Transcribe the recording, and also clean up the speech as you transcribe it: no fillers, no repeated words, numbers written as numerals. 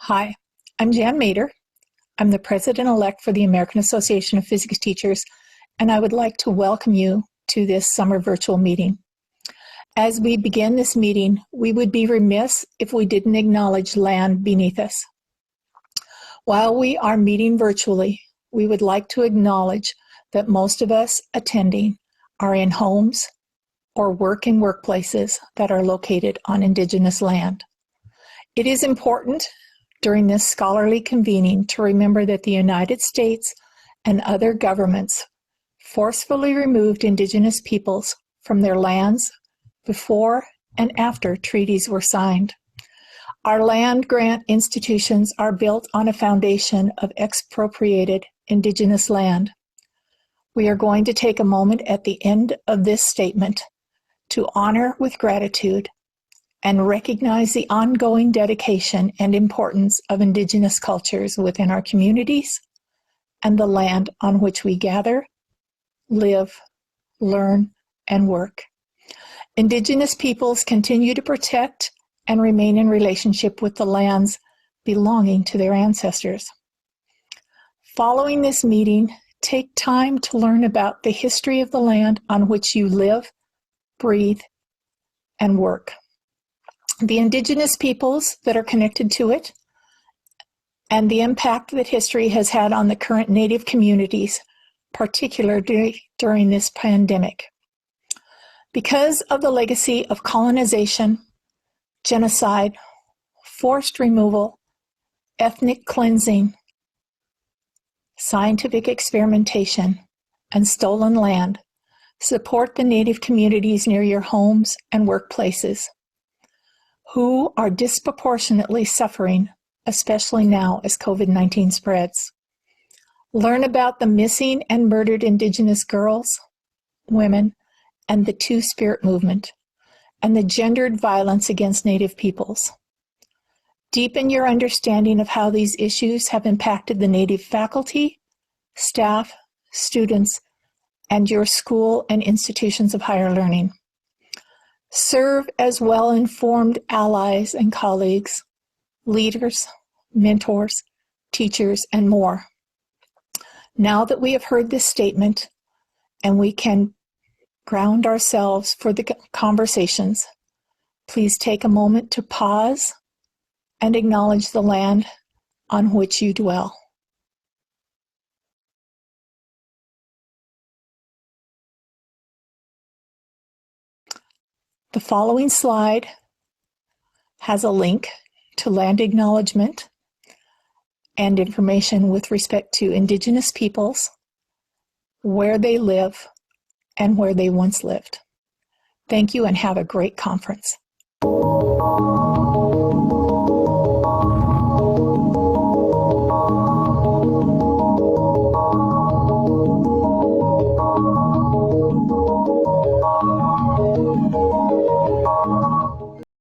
Hi, I'm Jan Mader. I'm the President-elect for the American Association of Physics Teachers, and I would like to welcome you to this summer virtual meeting. As we begin this meeting, we would be remiss if we didn't acknowledge land beneath us. While we are meeting virtually, we would like to acknowledge that most of us attending are in homes or work in workplaces that are located on Indigenous land. It is important during this scholarly convening to remember that the United States and other governments forcefully removed Indigenous peoples from their lands before and after treaties were signed. Our land grant institutions are built on a foundation of expropriated Indigenous land. We are going to take a moment at the end of this statement to honor with gratitude and recognize the ongoing dedication and importance of Indigenous cultures within our communities and the land on which we gather, live, learn, and work. Indigenous peoples continue to protect and remain in relationship with the lands belonging to their ancestors. Following this meeting, take time to learn about the history of the land on which you live, breathe, and work, the Indigenous peoples that are connected to it, and the impact that history has had on the current Native communities, particularly during this pandemic. Because of the legacy of colonization, genocide, forced removal, ethnic cleansing, scientific experimentation, and stolen land, support the Native communities near your homes and workplaces, who are disproportionately suffering, especially now as COVID-19 spreads. Learn about the missing and murdered Indigenous girls, women, and the Two-Spirit movement, and the gendered violence against Native peoples. Deepen your understanding of how these issues have impacted the Native faculty, staff, students, and your school and institutions of higher learning. Serve as well-informed allies and colleagues, leaders, mentors, teachers, and more. Now that we have heard this statement and we can ground ourselves for the conversations, please take a moment to pause and acknowledge the land on which you dwell. The following slide has a link to land acknowledgement and information with respect to Indigenous peoples, where they live, and where they once lived. Thank you and have a great conference.